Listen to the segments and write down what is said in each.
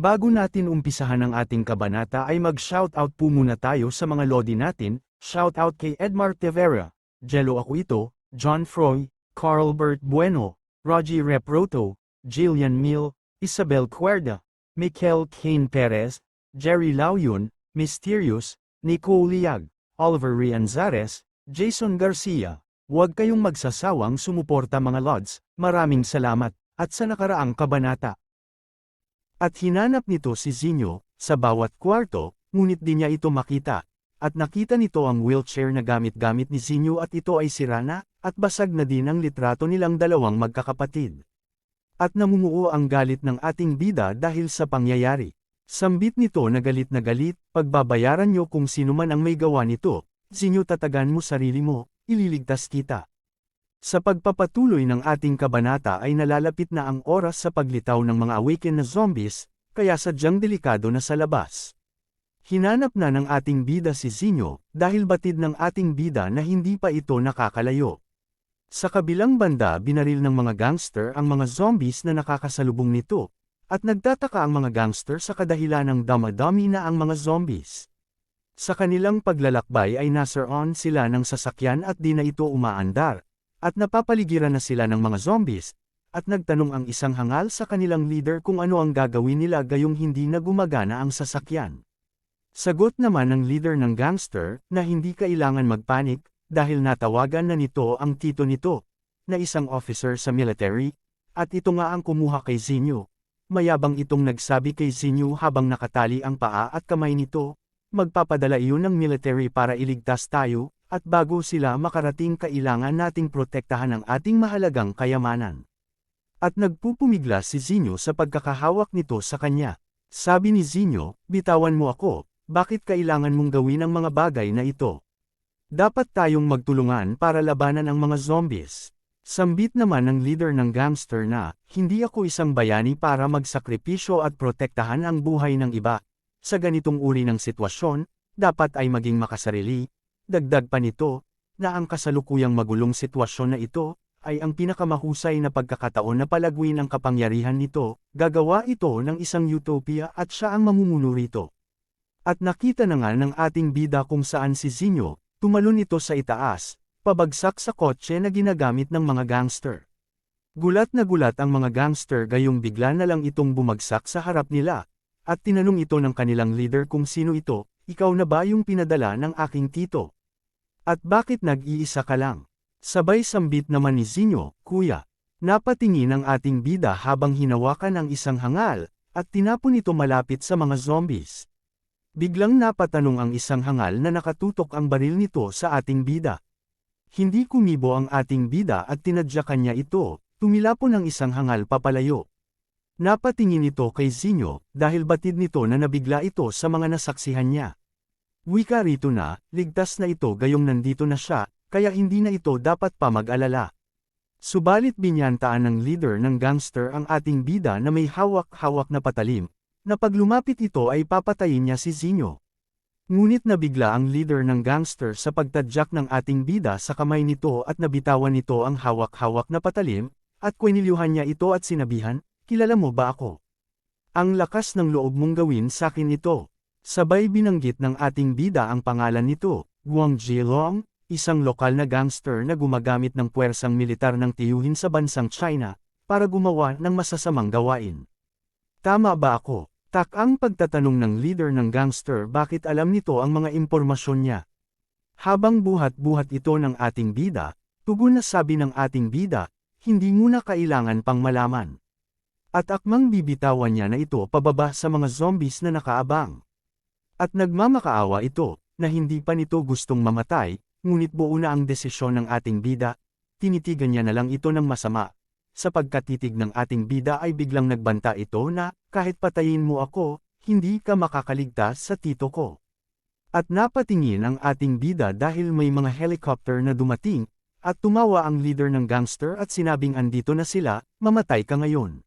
Bago natin umpisahan ang ating kabanata ay mag-shoutout po muna tayo sa mga lodi natin. Shoutout kay Edmar Tevera, Jello Aquito, John Froy, Carlbert Bueno, Rogie Reproto, Jillian Mil, Isabel Cuerda, Mikel Kane Perez, Jerry Lauyun, Mysterious, Nico Liag, Oliver Rianzares, Jason Garcia. Huwag kayong magsasawang sumuporta mga lods, maraming salamat, at sa nakaraang kabanata. At hinanap nito si Zinyo, sa bawat kwarto, ngunit di niya ito makita. At nakita nito ang wheelchair na gamit-gamit ni Zinyo at ito ay sira na, at basag na din ang litrato nilang dalawang magkakapatid. At namumuo ang galit ng ating bida dahil sa pangyayari. Sambit nito na galit, pagbabayaran nyo kung sino man ang may gawa nito. Zinyo, tatagan mo sarili mo, ililigtas kita. Sa pagpapatuloy ng ating kabanata ay nalalapit na ang oras sa paglitaw ng mga awakened na zombies, kaya sadyang delikado na sa labas. Hinanap na ng ating bida si Zinyo, dahil batid ng ating bida na hindi pa ito nakakalayo. Sa kabilang banda binaril ng mga gangster ang mga zombies na nakakasalubong nito, at nagtataka ang mga gangster sa kadahilan ng damadami na ang mga zombies. Sa kanilang paglalakbay ay nasaon sila ng sasakyan at di na ito umaandar. At napapaligiran na sila ng mga zombies, at nagtanong ang isang hangal sa kanilang leader kung ano ang gagawin nila gayong hindi na gumagana ang sasakyan. Sagot naman ng leader ng gangster, na hindi kailangan magpanik, dahil natawagan na nito ang tito nito, na isang officer sa military, at ito nga ang kumuha kay Zinyo. Mayabang itong nagsabi kay Zinyo habang nakatali ang paa at kamay nito, magpapadala iyon ng military para iligtas tayo. At bago sila makarating kailangan nating protektahan ang ating mahalagang kayamanan. At nagpupumigla si Zinyo sa pagkakahawak nito sa kanya. Sabi ni Zinyo, bitawan mo ako, bakit kailangan mong gawin ang mga bagay na ito? Dapat tayong magtulungan para labanan ang mga zombies. Sambit naman ng leader ng gangster na, hindi ako isang bayani para magsakripisyo at protektahan ang buhay ng iba. Sa ganitong uri ng sitwasyon, dapat ay maging makasarili. Dagdag pa nito, na ang kasalukuyang magulong sitwasyon na ito, ay ang pinakamahusay na pagkakataon na palaguin ang kapangyarihan nito, gagawa ito ng isang utopia at siya ang mamumuno rito. At nakita na nga ng ating bida kung saan si Zinyo, tumalon ito sa itaas, pabagsak sa kotse na ginagamit ng mga gangster. Gulat na gulat ang mga gangster gayong bigla na lang itong bumagsak sa harap nila, at tinanong ito ng kanilang leader kung sino ito, ikaw na ba yung pinadala ng aking tito? At bakit nag-iisa ka lang? Sabay sambit naman ni Zinyo, kuya. Napatingin ang ating bida habang hinawakan ang isang hangal, at tinapon ito malapit sa mga zombies. Biglang napatanong ang isang hangal na nakatutok ang baril nito sa ating bida. Hindi kumibo ang ating bida at tinadyakan niya ito, tumilapon ang isang hangal papalayo. Napatingin ito kay Zinyo, dahil batid nito na nabigla ito sa mga nasaksihan niya. Wika rito na, ligtas na ito gayong nandito na siya, kaya hindi na ito dapat pa mag-alala. Subalit binyantaan ng leader ng gangster ang ating bida na may hawak-hawak na patalim, na pag lumapit ito ay papatayin niya si Zinyo. Ngunit nabigla ang leader ng gangster sa pagtadyak ng ating bida sa kamay nito at nabitawan nito ang hawak-hawak na patalim, at kwinilyuhan niya ito at sinabihan, kilala mo ba ako? Ang lakas ng loob mong gawin sa akin ito. Sabay binanggit ng ating bida ang pangalan nito, Guang Jilong, isang lokal na gangster na gumagamit ng puwersang militar ng tiyuhin sa bansang China, para gumawa ng masasamang gawain. Tama ba ako? Tak ang pagtatanong ng leader ng gangster bakit alam nito ang mga impormasyon niya. Habang buhat-buhat ito ng ating bida, tugon na sabi ng ating bida, hindi muna kailangan pang malaman. At akmang bibitawan niya na ito pababa sa mga zombies na nakaabang. At nagmamakaawa ito, na hindi pa nito gustong mamatay, ngunit buo na ang desisyon ng ating bida, tinitigan niya na lang ito ng masama. Sa pagkatitig ng ating bida ay biglang nagbanta ito na, kahit patayin mo ako, hindi ka makakaligtas sa tito ko. At napatingin ang ating bida dahil may mga helicopter na dumating, at tumawa ang leader ng gangster at sinabing andito na sila, mamatay ka ngayon.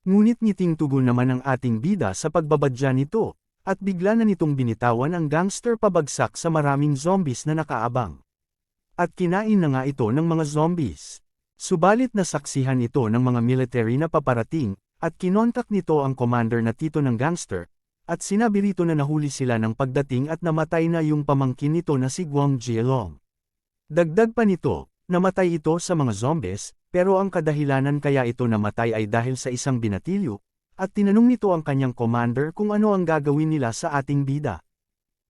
Ngunit ngiting tugon naman ang ating bida sa pagbabadya nito. At bigla na nitong binitawan ang gangster pabagsak sa maraming zombies na nakaabang. At kinain na nga ito ng mga zombies. Subalit nasaksihan ito ng mga military na paparating, at kinontak nito ang commander na tito ng gangster, at sinabi rito na nahuli sila ng pagdating at namatay na yung pamangkin nito na si Guang Jielong. Dagdag pa nito, namatay ito sa mga zombies, pero ang kadahilanan kaya ito namatay ay dahil sa isang binatilyo, at tinanong nito ang kanyang commander kung ano ang gagawin nila sa ating bida.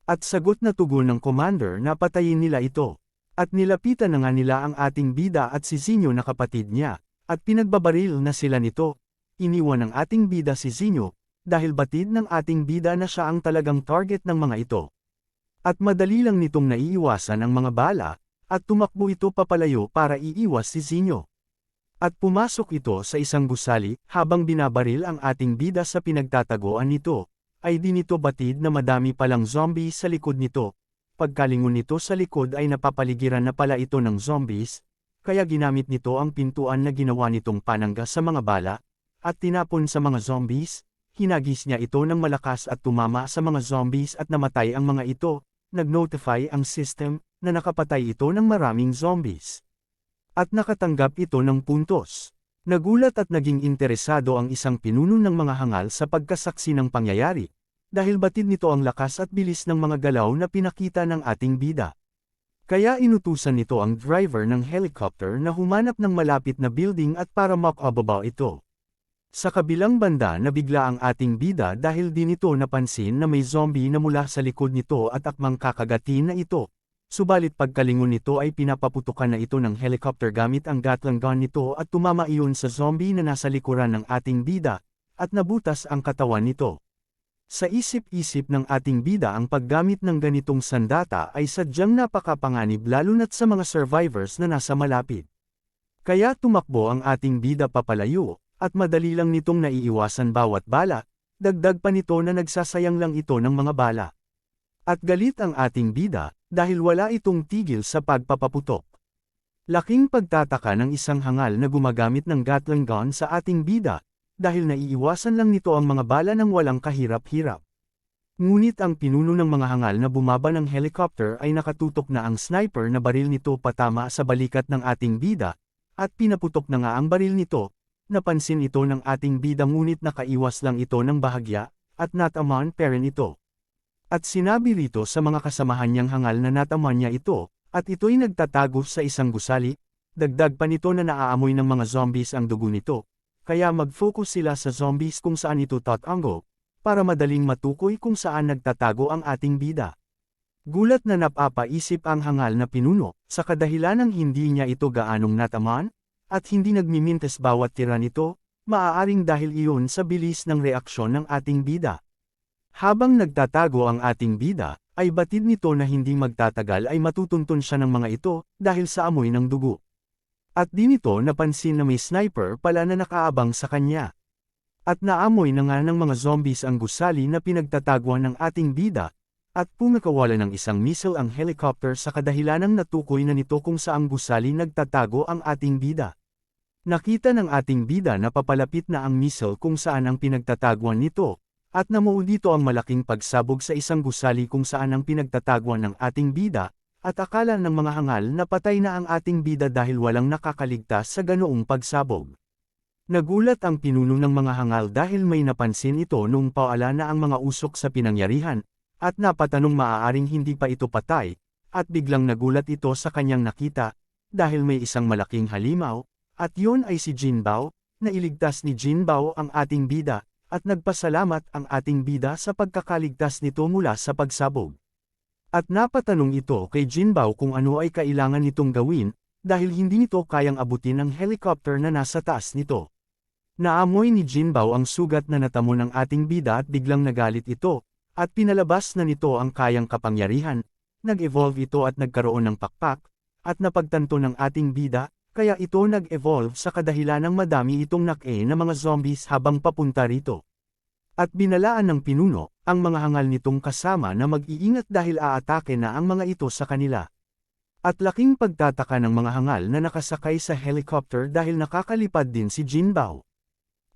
At sagot na tugon ng commander na patayin nila ito. At nilapitan na nga nila ang ating bida at si Zinyo na kapatid niya, at pinagbabaril na sila nito. Iniwan ng ating bida si Zinyo, dahil batid ng ating bida na siya ang talagang target ng mga ito. At madali lang nitong naiiwasan ang mga bala, at tumakbo ito papalayo para iiwas si Zinyo. At pumasok ito sa isang gusali, habang binabaril ang ating bida sa pinagtataguan nito, ay di nito batid na madami palang zombie sa likod nito. Pagkalingon nito sa likod ay napapaligiran na pala ito ng zombies, kaya ginamit nito ang pintuan na ginawa nitong panangga sa mga bala, at tinapon sa mga zombies, hinagis niya ito ng malakas at tumama sa mga zombies at namatay ang mga ito, nag-notify ang system, na nakapatay ito ng maraming zombies. At nakatanggap ito ng puntos. Nagulat at naging interesado ang isang pinuno ng mga hangal sa pagkasaksi ng pangyayari, dahil batid nito ang lakas at bilis ng mga galaw na pinakita ng ating bida. Kaya inutusan nito ang driver ng helicopter na humanap ng malapit na building at para makababa ito. Sa kabilang banda nabigla ang ating bida dahil di nito napansin na may zombie na mula sa likod nito at akmang kakagatin na ito. Subalit pagkalingon nito ay pinapaputukan na ito ng helicopter gamit ang Gatling gun nito at tumama iyon sa zombie na nasa likuran ng ating bida, at nabutas ang katawan nito. Sa isip-isip ng ating bida ang paggamit ng ganitong sandata ay sadyang napakapanganib lalo na't sa mga survivors na nasa malapit. Kaya tumakbo ang ating bida papalayo, at madali lang nitong naiiwasan bawat bala, dagdag pa nito na nagsasayang lang ito ng mga bala. At galit ang ating bida, dahil wala itong tigil sa pagpapaputok. Laking pagtataka ng isang hangal na gumagamit ng Gatling gun sa ating bida, dahil naiiwasan lang nito ang mga bala ng walang kahirap-hirap. Ngunit ang pinuno ng mga hangal na bumaba ng helicopter ay nakatutok na ang sniper na baril nito patama sa balikat ng ating bida, at pinaputok na nga ang baril nito. Napansin ito ng ating bida ngunit nakaiwas lang ito ng bahagya, at natamaan pa rin ito. At sinabi rito sa mga kasamahan niyang hangal na natamaan niya ito, at ito'y nagtatago sa isang gusali, dagdag pa nito na naaamoy ng mga zombies ang dugo nito, kaya mag-focus sila sa zombies kung saan ito tatango, para madaling matukoy kung saan nagtatago ang ating bida. Gulat na napapaisip ang hangal na pinuno, sa kadahilanang hindi niya ito gaanong natamaan, at hindi nagmimintes bawat tira nito, maaaring dahil iyon sa bilis ng reaksyon ng ating bida. Habang nagtatago ang ating bida, ay batid nito na hindi magtatagal ay matutuntun siya ng mga ito, dahil sa amoy ng dugo. At di nito napansin na may sniper pala na nakaabang sa kanya. At naamoy na nga ng mga zombies ang gusali na pinagtataguan ng ating bida, at pumikawala ng isang missile ang helicopter sa kadahilanang natukoy na nito kung saang gusali nagtatago ang ating bida. Nakita ng ating bida na papalapit na ang missile kung saan ang pinagtataguan nito, at namuo dito ang malaking pagsabog sa isang gusali kung saan ang pinagtataguan ng ating bida, at akala ng mga hangal na patay na ang ating bida dahil walang nakakaligtas sa ganoong pagsabog. Nagulat ang pinuno ng mga hangal dahil may napansin ito nung paala na ang mga usok sa pinangyarihan, at napatanong maaaring hindi pa ito patay, at biglang nagulat ito sa kanyang nakita, dahil may isang malaking halimaw, at yun ay si Jinbao, na iligtas ni Jinbao ang ating bida, at nagpasalamat ang ating bida sa pagkakaligtas nito mula sa pagsabog. At napatanong ito kay Jinbao kung ano ay kailangan nitong gawin, dahil hindi nito kayang abutin ang helicopter na nasa taas nito. Naamoy ni Jinbao ang sugat na natamo ng ating bida at biglang nagalit ito, at pinalabas na nito ang kayang kapangyarihan, nag-evolve ito at nagkaroon ng pakpak, at napagtanto ng ating bida, kaya ito nag-evolve sa kadahilanang madami itong nak-e na mga zombies habang papunta rito. At binalaan ng pinuno, ang mga hangal nitong kasama na mag-iingat dahil aatake na ang mga ito sa kanila. At laking pagtataka ng mga hangal na nakasakay sa helicopter dahil nakakalipad din si Jinbao.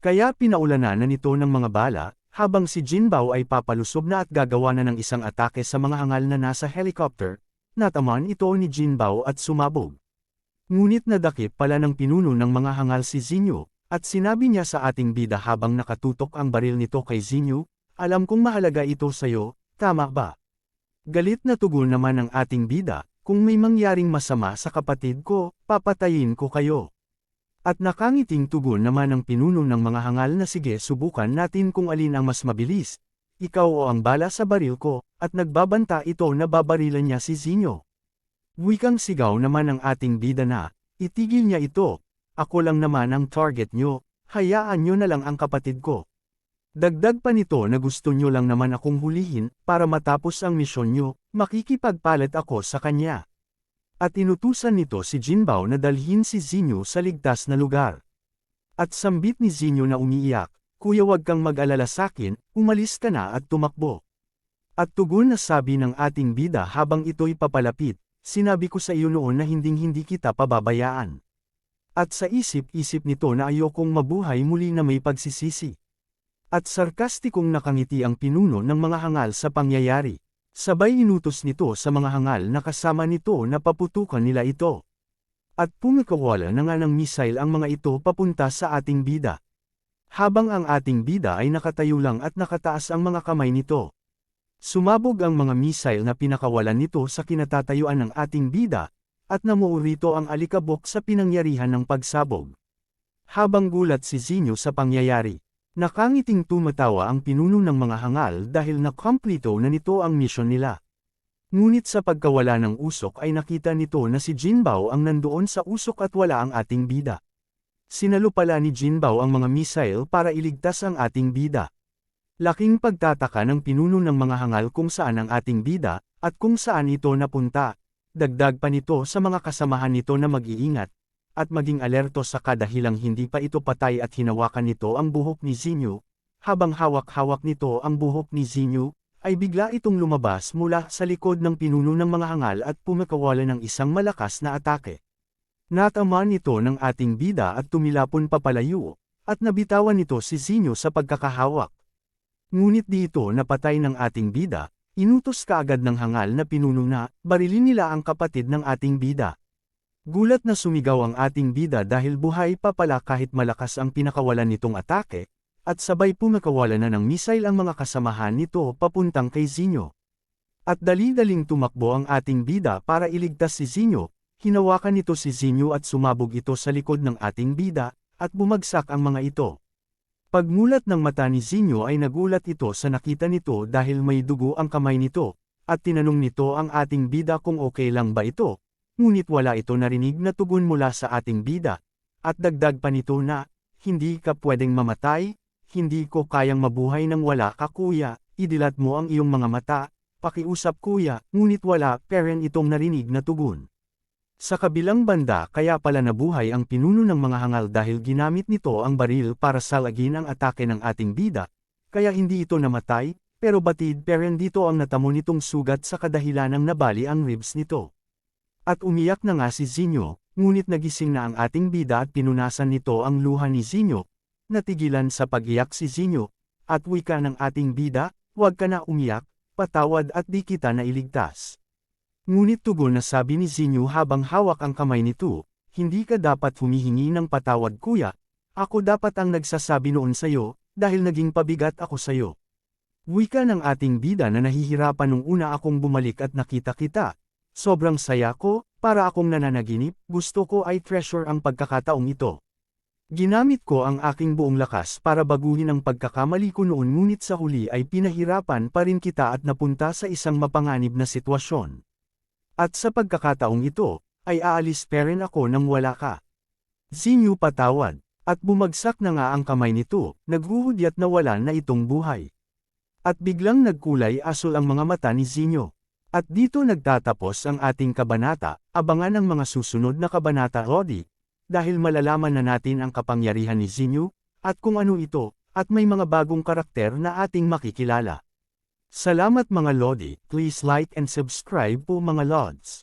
Kaya pinaulanan na nito ng mga bala, habang si Jinbao ay papalusob na at gagawa na ng isang atake sa mga hangal na nasa helicopter, natamaan ito ni Jinbao at sumabog. Ngunit nadakip pala ng pinuno ng mga hangal si Zinyo, At sinabi niya sa ating bida habang nakatutok ang baril nito kay Zinyu, alam kong mahalaga ito sa'yo, tama ba? Galit na tugon naman ng ating bida, kung may mangyaring masama sa kapatid ko, papatayin ko kayo. At nakangiting tugon naman ng pinuno ng mga hangal na sige subukan natin kung alin ang mas mabilis, ikaw o ang bala sa baril ko, at nagbabanta ito na babarilan niya si Zinyu. Wikang sigaw naman ng ating bida na, itigil niya ito. Ako lang naman ang target nyo, hayaan nyo na lang ang kapatid ko. Dagdag pa nito na gusto nyo lang naman akong hulihin, para matapos ang misyon nyo, makikipagpalit ako sa kanya. At inutusan nito si Jinbao na dalhin si Zinyu sa ligtas na lugar. At sambit ni Zinyu na umiiyak, kuya wag kang mag-alala sakin, umalis ka na at tumakbo. At tugon na sabi ng ating bida habang ito'y papalapit, sinabi ko sa iyo noon na hinding-hindi kita pababayaan. At sa isip-isip nito na ayokong mabuhay muli na may pagsisisi. At sarkastikong nakangiti ang pinuno ng mga hangal sa pangyayari. Sabay inutos nito sa mga hangal na kasama nito na paputukan nila ito. At pumikawala na nga ng misail ang mga ito papunta sa ating bida. Habang ang ating bida ay nakatayo lang at nakataas ang mga kamay nito. Sumabog ang mga misail na pinakawalan nito sa kinatatayuan ng ating bida, at namuo rito ang alikabok sa pinangyarihan ng pagsabog. Habang gulat si Zinyu sa pangyayari, nakangiting tumatawa ang pinuno ng mga hangal dahil nakomplito na nito ang misyon nila. Ngunit sa pagkawala ng usok ay nakita nito na si Jinbao ang nandoon sa usok at wala ang ating bida. Sinalo pala ni Jinbao ang mga misail para iligtas ang ating bida. Laking pagtataka ng pinuno ng mga hangal kung saan ang ating bida, at kung saan ito napunta. Dagdag pa nito sa mga kasamahan nito na mag-iingat, at maging alerto sa kadahilang hindi pa ito patay at hinawakan nito ang buhok ni Zinyu. Habang hawak-hawak nito ang buhok ni Zinyu, ay bigla itong lumabas mula sa likod ng pinuno ng mga hangal at pumakawala ng isang malakas na atake. Natamaan ito ng ating bida at tumilapon papalayo, at nabitawan nito si Zinyu sa pagkakahawak. Ngunit dito napatay ng ating bida. Inutos kaagad ng hangal na pinuno na, barilin nila ang kapatid ng ating bida. Gulat na sumigaw ang ating bida dahil buhay pa pala kahit malakas ang pinakawalan nitong atake, at sabay pumakawalan na ng misail ang mga kasamahan nito papuntang kay Zinyu. At dali-daling tumakbo ang ating bida para iligtas si Zinyu, hinawakan nito si Zinyu at sumabog ito sa likod ng ating bida, at bumagsak ang mga ito. Pagmulat ng mata ni Zinyu ay nagulat ito sa nakita nito dahil may dugo ang kamay nito, at tinanong nito ang ating bida kung okay lang ba ito, ngunit wala ito narinig na tugon mula sa ating bida, at dagdag pa nito na, hindi ka pwedeng mamatay, hindi ko kayang mabuhay nang wala ka kuya, idilat mo ang iyong mga mata, pakiusap kuya, ngunit wala parent itong narinig na tugon. Sa kabilang banda kaya pala nabuhay ang pinuno ng mga hangal dahil ginamit nito ang baril para salagin ang atake ng ating bida, kaya hindi ito namatay, pero batid parent dito ang natamo nitong sugat sa kadahilan ng nabali ang ribs nito. At umiyak na nga si Zinyu, ngunit nagising na ang ating bida at pinunasan nito ang luha ni Zinyu, natigilan sa pag-iyak si Zinyu, at wika ng ating bida, huwag ka na umiyak, patawad at di kita na iligtas. Ngunit tugon na sabi ni Zinyu habang hawak ang kamay nito, hindi ka dapat humihingi ng patawad kuya, ako dapat ang nagsasabi noon sayo, dahil naging pabigat ako sayo. Wika ng ating bida na nahihirapan nung una akong bumalik at nakita kita. Sobrang saya ko, para akong nananaginip, gusto ko ay treasure ang pagkakataong ito. Ginamit ko ang aking buong lakas para baguhin ang pagkakamali ko noon ngunit sa huli ay pinahirapan pa rin kita at napunta sa isang mapanganib na sitwasyon. At sa pagkakataong ito, ay aalis pa rin ako nang wala ka. Zinyu patawad, at bumagsak na nga ang kamay nito, naghuhudyat na wala na itong buhay. At biglang nagkulay asul ang mga mata ni Zinyu. At dito nagtatapos ang ating kabanata, abangan ang mga susunod na kabanata Lodi, dahil malalaman na natin ang kapangyarihan ni Zinyu, at kung ano ito, at may mga bagong karakter na ating makikilala. Salamat mga Lodi, please like and subscribe po mga Lods.